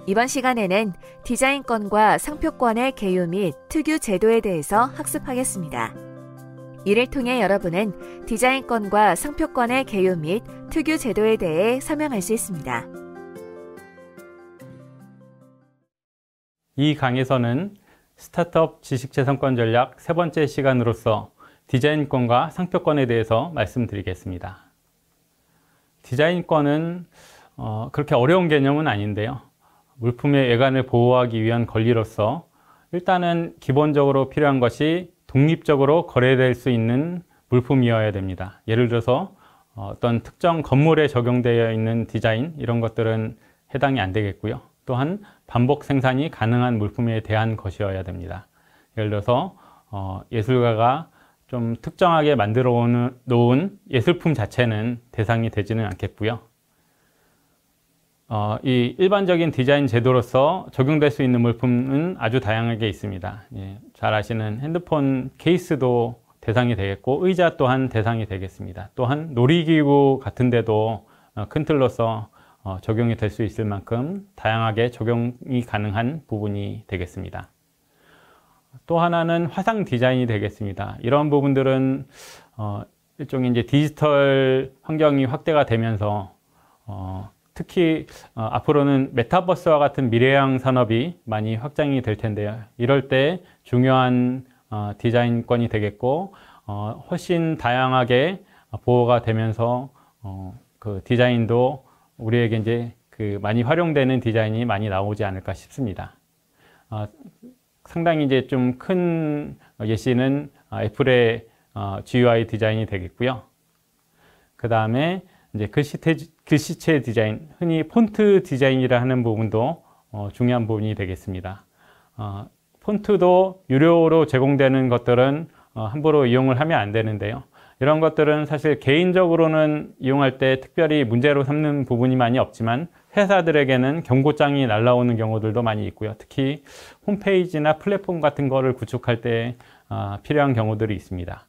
이번 시간에는 디자인권과 상표권의 개요 및 특유 제도에 대해서 학습하겠습니다. 이를 통해 여러분은 디자인권과 상표권의 개요 및 특유 제도에 대해 설명할 수 있습니다. 이 강의에서는 스타트업 지식재산권 전략 세 번째 시간으로서 디자인권과 상표권에 대해서 말씀드리겠습니다. 디자인권은 그렇게 어려운 개념은 아닌데요. 물품의 외관을 보호하기 위한 권리로서 일단은 기본적으로 필요한 것이 독립적으로 거래될 수 있는 물품이어야 됩니다. 예를 들어서 어떤 특정 건물에 적용되어 있는 디자인 이런 것들은 해당이 안 되겠고요. 또한 반복 생산이 가능한 물품에 대한 것이어야 됩니다. 예를 들어서 예술가가 좀 특정하게 만들어 놓은 예술품 자체는 대상이 되지는 않겠고요. 이 일반적인 디자인 제도로서 적용될 수 있는 물품은 아주 다양하게 있습니다. 잘 아시는 핸드폰 케이스도 대상이 되겠고 의자 또한 대상이 되겠습니다. 또한 놀이기구 같은 데도 큰 틀로서 적용이 될 수 있을 만큼 다양하게 적용이 가능한 부분이 되겠습니다. 또 하나는 화상 디자인이 되겠습니다. 이런 부분들은 일종의 이제 디지털 환경이 확대가 되면서 특히 앞으로는 메타버스와 같은 미래형 산업이 많이 확장이 될 텐데요. 이럴 때 중요한 디자인권이 되겠고 훨씬 다양하게 보호가 되면서 그 디자인도 우리에게 이제 그 많이 활용되는 디자인이 많이 나오지 않을까 싶습니다. 상당히 이제 좀 큰 예시는 애플의 GUI 디자인이 되겠고요. 그 다음에 이제 글씨체 디자인, 흔히 폰트 디자인이라 하는 부분도 중요한 부분이 되겠습니다. 폰트도 유료로 제공되는 것들은 함부로 이용을 하면 안 되는데요. 이런 것들은 사실 개인적으로는 이용할 때 특별히 문제로 삼는 부분이 많이 없지만 회사들에게는 경고장이 날라오는 경우들도 많이 있고요. 특히 홈페이지나 플랫폼 같은 거를 구축할 때 필요한 경우들이 있습니다.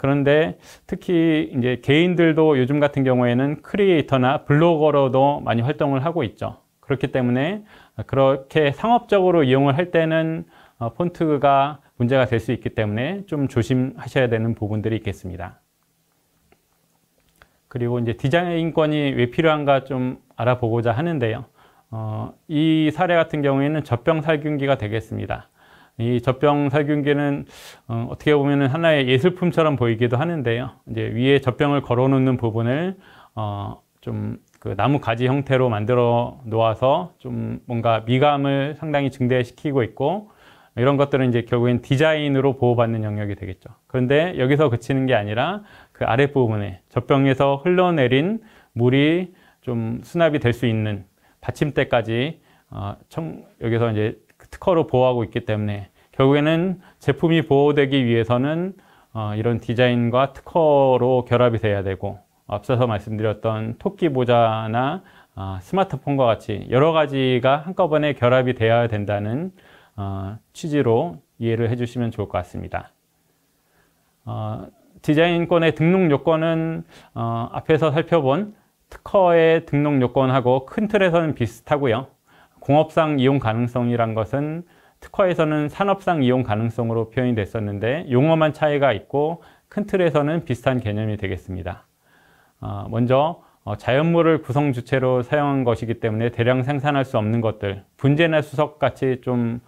그런데 특히 이제 개인들도 요즘 같은 경우에는 크리에이터나 블로거로도 많이 활동을 하고 있죠. 그렇기 때문에 그렇게 상업적으로 이용을 할 때는 폰트가 문제가 될 수 있기 때문에 좀 조심하셔야 되는 부분들이 있겠습니다. 그리고 이제 디자인권이 왜 필요한가 좀 알아보고자 하는데요. 이 사례 같은 경우에는 젖병살균기가 되겠습니다. 이 젖병살균기는 어떻게 보면 하나의 예술품처럼 보이기도 하는데요. 이제 위에 젖병을 걸어 놓는 부분을 좀 그 나무 가지 형태로 만들어 놓아서 좀 뭔가 미감을 상당히 증대시키고 있고 이런 것들은 이제 결국엔 디자인으로 보호받는 영역이 되겠죠. 그런데 여기서 그치는 게 아니라 그 아랫부분에 젖병에서 흘러내린 물이 좀 수납이 될 수 있는 받침대까지 여기서 이제 특허로 보호하고 있기 때문에 결국에는 제품이 보호되기 위해서는 이런 디자인과 특허로 결합이 돼야 되고 앞서서 말씀드렸던 토끼 모자나 스마트폰과 같이 여러 가지가 한꺼번에 결합이 되어야 된다는 취지로 이해를 해주시면 좋을 것 같습니다. 디자인권의 등록 요건은 앞에서 살펴본 특허의 등록 요건하고 큰 틀에서는 비슷하고요. 공업상 이용 가능성이란 것은 특허에서는 산업상 이용 가능성으로 표현이 됐었는데 용어만 차이가 있고 큰 틀에서는 비슷한 개념이 되겠습니다. 먼저 자연물을 구성 주체로 사용한 것이기 때문에 대량 생산할 수 없는 것들, 분재나 수석 같이 좀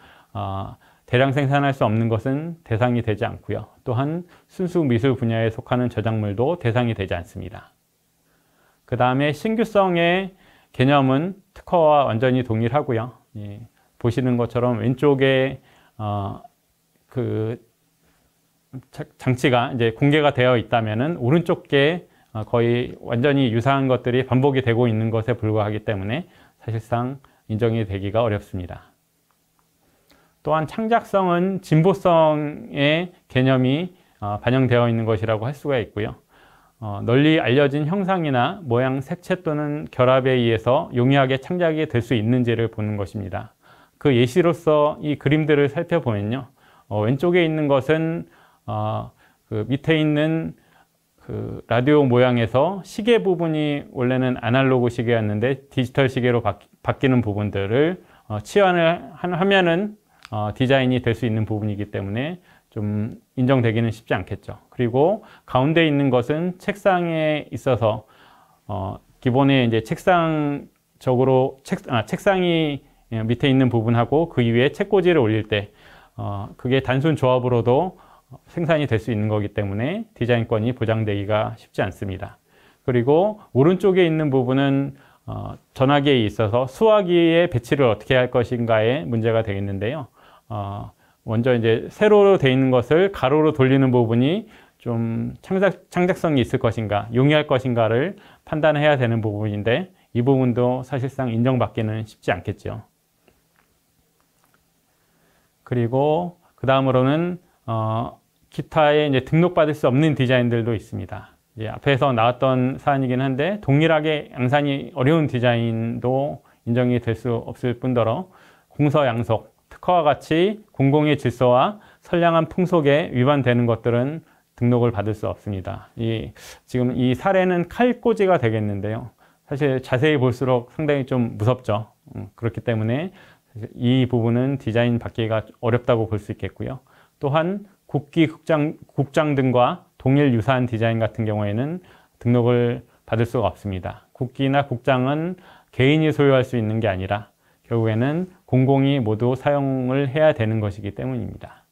대량 생산할 수 없는 것은 대상이 되지 않고요. 또한 순수 미술 분야에 속하는 저작물도 대상이 되지 않습니다. 그 다음에 신규성의 개념은 특허와 완전히 동일하고요. 보시는 것처럼 왼쪽에 그 장치가 이제 공개가 되어 있다면은 오른쪽에 거의 완전히 유사한 것들이 반복이 되고 있는 것에 불과하기 때문에 사실상 인정이 되기가 어렵습니다. 또한 창작성은 진보성의 개념이 반영되어 있는 것이라고 할 수가 있고요. 널리 알려진 형상이나 모양, 색채 또는 결합에 의해서 용이하게 창작이 될 수 있는지를 보는 것입니다. 그 예시로서 이 그림들을 살펴보면요. 왼쪽에 있는 것은 그 밑에 있는 그 라디오 모양에서 시계 부분이 원래는 아날로그 시계였는데 디지털 시계로 바뀌는 부분들을 치환을 하면은 디자인이 될 수 있는 부분이기 때문에 좀 인정되기는 쉽지 않겠죠. 그리고 가운데 있는 것은 책상에 있어서 기본에 이제 책상적으로 책상이 밑에 있는 부분하고 그 위에 책꽂이를 올릴 때 그게 단순 조합으로도 생산이 될 수 있는 거기 때문에 디자인권이 보장되기가 쉽지 않습니다. 그리고 오른쪽에 있는 부분은 전화기에 있어서 수화기의 배치를 어떻게 할 것인가에 문제가 되겠는데요. 먼저 이제 세로로 되어 있는 것을 가로로 돌리는 부분이 좀 창작성이 있을 것인가, 용이할 것인가를 판단해야 되는 부분인데 이 부분도 사실상 인정받기는 쉽지 않겠죠. 그리고 그 다음으로는 기타에 이제 등록받을 수 없는 디자인들도 있습니다. 이제 앞에서 나왔던 사안이긴 한데 동일하게 양산이 어려운 디자인도 인정이 될 수 없을 뿐더러 공서양속, 특허와 같이 공공의 질서와 선량한 풍속에 위반되는 것들은 등록을 받을 수 없습니다. 지금 이 사례는 칼꽂이가 되겠는데요. 사실 자세히 볼수록 상당히 좀 무섭죠. 그렇기 때문에 이 부분은 디자인 받기가 어렵다고 볼 수 있겠고요. 또한 국기, 국장 등과 동일 유사한 디자인 같은 경우에는 등록을 받을 수가 없습니다. 국기나 국장은 개인이 소유할 수 있는 게 아니라 결국에는 공공이 모두 사용을 해야 되는 것이기 때문입니다.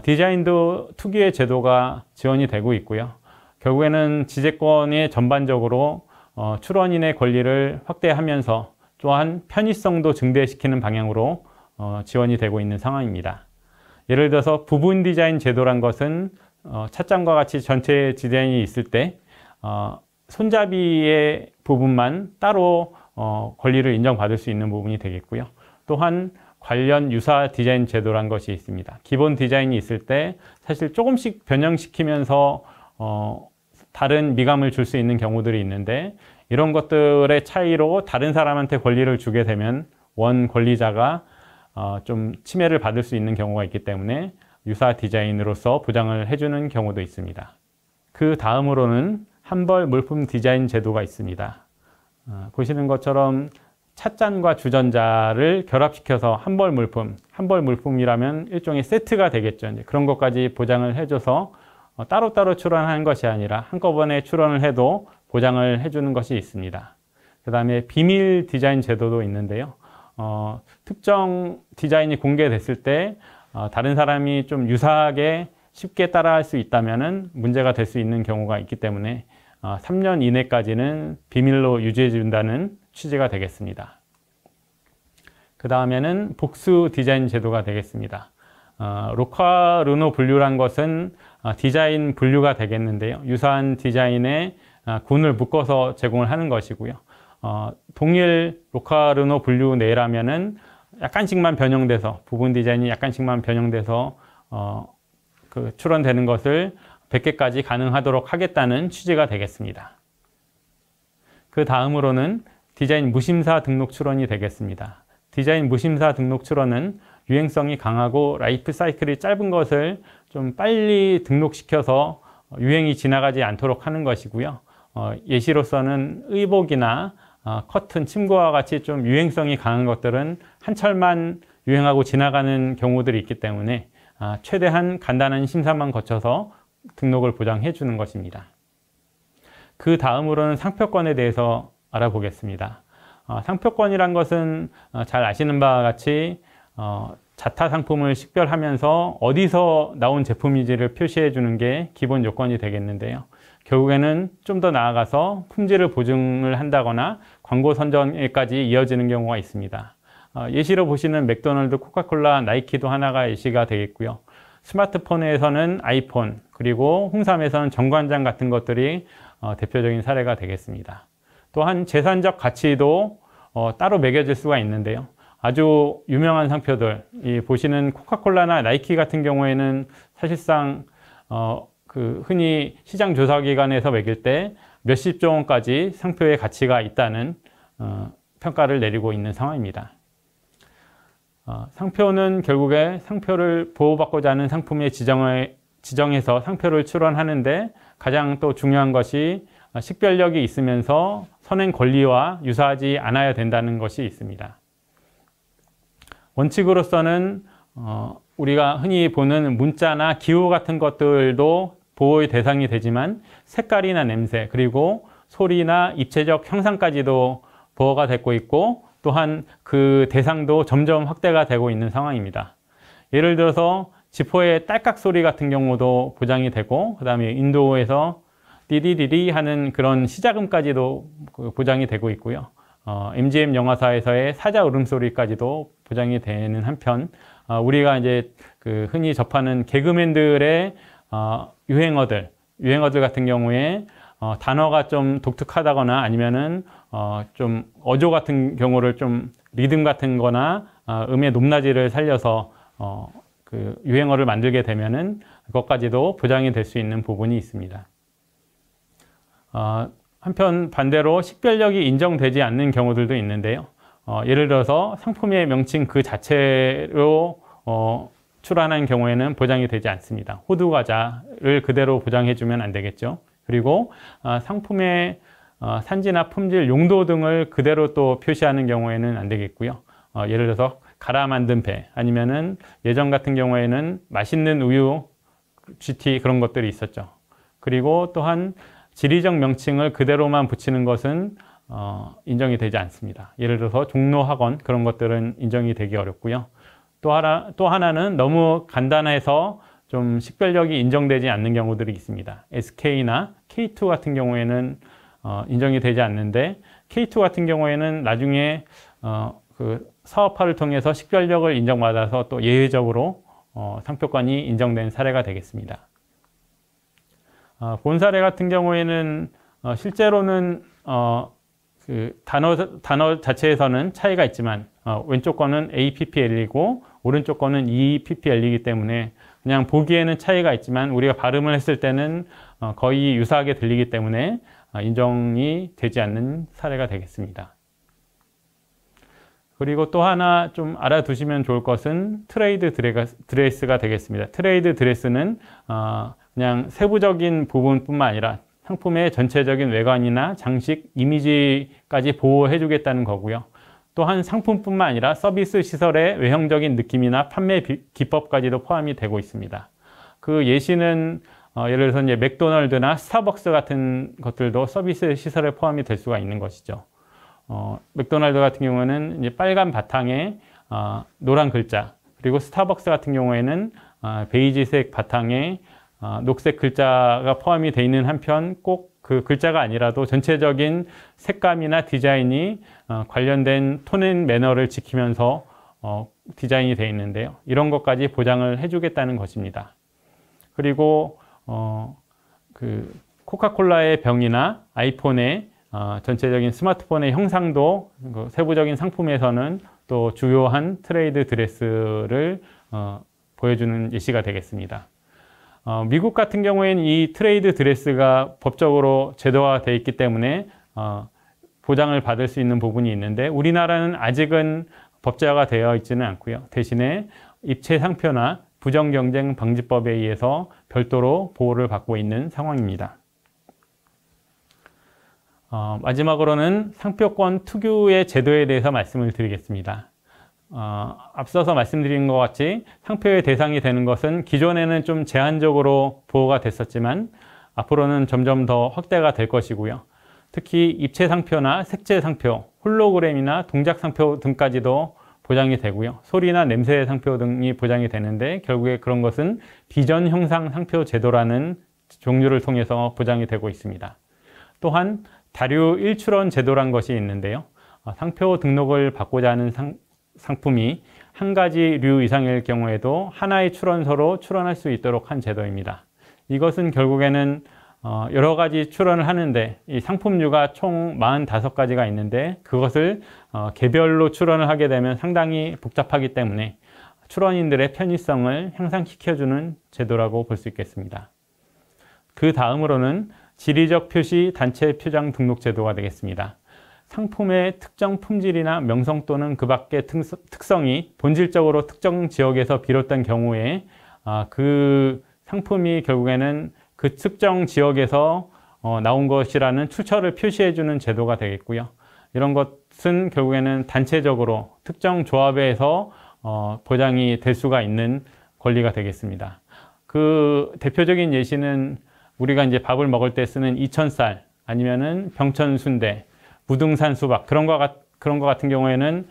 디자인도 특유의 제도가 지원이 되고 있고요. 결국에는 지재권의 전반적으로 출원인의 권리를 확대하면서 또한 편의성도 증대시키는 방향으로 지원이 되고 있는 상황입니다. 예를 들어서 부분 디자인 제도란 것은 찻잔과 같이 전체 디자인이 있을 때 손잡이의 부분만 따로 권리를 인정받을 수 있는 부분이 되겠고요. 또한 관련 유사 디자인 제도란 것이 있습니다. 기본 디자인이 있을 때 사실 조금씩 변형시키면서 다른 미감을 줄 수 있는 경우들이 있는데 이런 것들의 차이로 다른 사람한테 권리를 주게 되면 원 권리자가 좀 침해를 받을 수 있는 경우가 있기 때문에 유사 디자인으로서 보장을 해주는 경우도 있습니다. 그 다음으로는 한벌 물품 디자인 제도가 있습니다. 보시는 것처럼 찻잔과 주전자를 결합시켜서 한벌 물품이라면 일종의 세트가 되겠죠. 이제 그런 것까지 보장을 해줘서 따로따로 출원하는 것이 아니라 한꺼번에 출원을 해도 보장을 해주는 것이 있습니다. 그 다음에 비밀 디자인 제도도 있는데요. 특정 디자인이 공개됐을 때 다른 사람이 좀 유사하게 쉽게 따라할 수 있다면 문제가 될 수 있는 경우가 있기 때문에 3년 이내까지는 비밀로 유지해 준다는 취지가 되겠습니다. 그 다음에는 복수 디자인 제도가 되겠습니다. 로카 르노 분류란 것은 디자인 분류가 되겠는데요. 유사한 디자인에 군을 묶어서 제공을 하는 것이고요. 동일 로카 르노 분류 내라면은 약간씩만 변형돼서 부분 디자인이 약간씩만 변형돼서 출원되는 것을 100개까지 가능하도록 하겠다는 취지가 되겠습니다. 그 다음으로는 디자인 무심사 등록 출원이 되겠습니다. 디자인 무심사 등록 출원은 유행성이 강하고 라이프 사이클이 짧은 것을 좀 빨리 등록시켜서 유행이 지나가지 않도록 하는 것이고요. 예시로서는 의복이나 커튼, 침구와 같이 좀 유행성이 강한 것들은 한철만 유행하고 지나가는 경우들이 있기 때문에 최대한 간단한 심사만 거쳐서 등록을 보장해 주는 것입니다. 그 다음으로는 상표권에 대해서 알아보겠습니다. 상표권이란 것은 잘 아시는 바와 같이 자타 상품을 식별하면서 어디서 나온 제품인지를 표시해 주는 게 기본 요건이 되겠는데요. 결국에는 좀 더 나아가서 품질을 보증을 한다거나 광고 선전에까지 이어지는 경우가 있습니다. 예시로 보시는 맥도날드, 코카콜라, 나이키도 하나가 예시가 되겠고요. 스마트폰에서는 아이폰, 그리고 홍삼에서는 정관장 같은 것들이 대표적인 사례가 되겠습니다. 또한 재산적 가치도 따로 매겨질 수가 있는데요. 아주 유명한 상표들, 보시는 코카콜라나 나이키 같은 경우에는 사실상 흔히 시장조사기관에서 매길 때 몇십조 원까지 상표의 가치가 있다는 평가를 내리고 있는 상황입니다. 상표는 결국에 상표를 보호받고자 하는 상품의 지정해서 상표를 출원하는데 가장 또 중요한 것이 식별력이 있으면서 선행 권리와 유사하지 않아야 된다는 것이 있습니다. 원칙으로서는 우리가 흔히 보는 문자나 기호 같은 것들도 보호의 대상이 되지만 색깔이나 냄새 그리고 소리나 입체적 형상까지도 보호가 되고 있고 또한 그 대상도 점점 확대가 되고 있는 상황입니다. 예를 들어서 지포의 딸깍 소리 같은 경우도 보장이 되고 그 다음에 인도에서 띠리리리 하는 그런 시작음까지도 보장이 되고 있고요. MGM 영화사에서의 사자 울음소리까지도 보장이 되는 한편 우리가 이제 그 흔히 접하는 개그맨들의 유행어들 같은 경우에 단어가 좀 독특하다거나 아니면은 좀 어조 같은 경우를 좀 리듬 같은 거나 음의 높낮이를 살려서 그 유행어를 만들게 되면은 그것까지도 보장이 될 수 있는 부분이 있습니다. 한편 반대로 식별력이 인정되지 않는 경우들도 있는데요. 예를 들어서 상품의 명칭 그 자체로 출원한 경우에는 보장이 되지 않습니다. 호두 과자를 그대로 보장해 주면 안 되겠죠. 그리고 상품의 산지나 품질, 용도 등을 그대로 또 표시하는 경우에는 안 되겠고요. 예를 들어서 갈아 만든 배 아니면은 예전 같은 경우에는 맛있는 우유, GT 그런 것들이 있었죠. 그리고 또한 지리적 명칭을 그대로만 붙이는 것은 인정이 되지 않습니다. 예를 들어서 종로학원 그런 것들은 인정이 되기 어렵고요. 또 하나는 너무 간단해서 좀 식별력이 인정되지 않는 경우들이 있습니다. SK나 K2 같은 경우에는 인정이 되지 않는데 K2 같은 경우에는 나중에 그 사업화를 통해서 식별력을 인정받아서 또 예외적으로 상표권이 인정된 사례가 되겠습니다. 본 사례 같은 경우에는 실제로는 그 단어 자체에서는 차이가 있지만 왼쪽 거는 APPL이고 오른쪽 거는 EPPL이기 때문에 그냥 보기에는 차이가 있지만 우리가 발음을 했을 때는 거의 유사하게 들리기 때문에 인정이 되지 않는 사례가 되겠습니다. 그리고 또 하나 좀 알아두시면 좋을 것은 트레이드 드레스가 되겠습니다. 트레이드 드레스는 그냥 세부적인 부분뿐만 아니라 상품의 전체적인 외관이나 장식, 이미지까지 보호해 주겠다는 거고요. 또한 상품뿐만 아니라 서비스 시설의 외형적인 느낌이나 판매 기법까지도 포함이 되고 있습니다. 그 예시는 예를 들어서 이제 맥도널드나 스타벅스 같은 것들도 서비스 시설에 포함이 될 수가 있는 것이죠. 맥도날드 같은 경우는 이제 빨간 바탕에 노란 글자, 그리고 스타벅스 같은 경우에는 베이지색 바탕에 녹색 글자가 포함이 되어 있는 한편 꼭 그 글자가 아니라도 전체적인 색감이나 디자인이 관련된 톤 앤 매너를 지키면서 디자인이 되어 있는데요. 이런 것까지 보장을 해주겠다는 것입니다. 그리고 그 코카콜라의 병이나 아이폰의 전체적인 스마트폰의 형상도 세부적인 상품에서는 또 주요한 트레이드 드레스를 보여주는 예시가 되겠습니다. 미국 같은 경우에는 이 트레이드 드레스가 법적으로 제도화되어 있기 때문에 보장을 받을 수 있는 부분이 있는데 우리나라는 아직은 법제화가 되어 있지는 않고요. 대신에 입체 상표나 부정경쟁 방지법에 의해서 별도로 보호를 받고 있는 상황입니다. 마지막으로는 상표권 특유의 제도에 대해서 말씀을 드리겠습니다. 앞서서 말씀드린 것 같이 상표의 대상이 되는 것은 기존에는 좀 제한적으로 보호가 됐었지만 앞으로는 점점 더 확대가 될 것이고요. 특히 입체 상표나 색채 상표, 홀로그램이나 동작 상표 등까지도 보장이 되고요. 소리나 냄새 상표 등이 보장이 되는데 결국에 그런 것은 비전 형상 상표 제도라는 종류를 통해서 보장이 되고 있습니다. 또한 다류 1출원 제도란 것이 있는데요. 상표 등록을 받고자 하는 상품이 한 가지 류 이상일 경우에도 하나의 출원서로 출원할 수 있도록 한 제도입니다. 이것은 결국에는 여러 가지 출원을 하는데 이 상품류가 총 45가지가 있는데 그것을 개별로 출원을 하게 되면 상당히 복잡하기 때문에 출원인들의 편의성을 향상시켜주는 제도라고 볼 수 있겠습니다. 그 다음으로는 지리적 표시 단체 표장 등록 제도가 되겠습니다. 상품의 특정 품질이나 명성 또는 그 밖의 특성이 본질적으로 특정 지역에서 비롯된 경우에 그 상품이 결국에는 그 특정 지역에서 나온 것이라는 출처를 표시해주는 제도가 되겠고요. 이런 것은 결국에는 단체적으로 특정 조합에서 보장이 될 수가 있는 권리가 되겠습니다. 그 대표적인 예시는 우리가 이제 밥을 먹을 때 쓰는 이천쌀 아니면은 병천순대, 무등산 수박 그런 거 같은 경우에는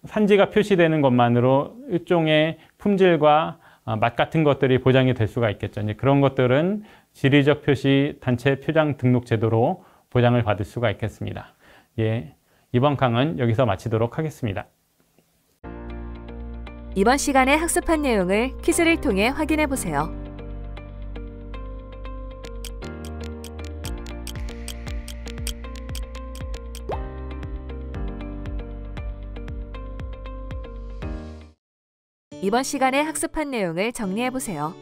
산지가 표시되는 것만으로 일종의 품질과 맛 같은 것들이 보장이 될 수가 있겠죠. 이제 그런 것들은 지리적 표시 단체 표장 등록 제도로 보장을 받을 수가 있겠습니다. 예, 이번 강은 여기서 마치도록 하겠습니다. 이번 시간에 학습한 내용을 퀴즈를 통해 확인해 보세요. 이번 시간에 학습한 내용을 정리해 보세요.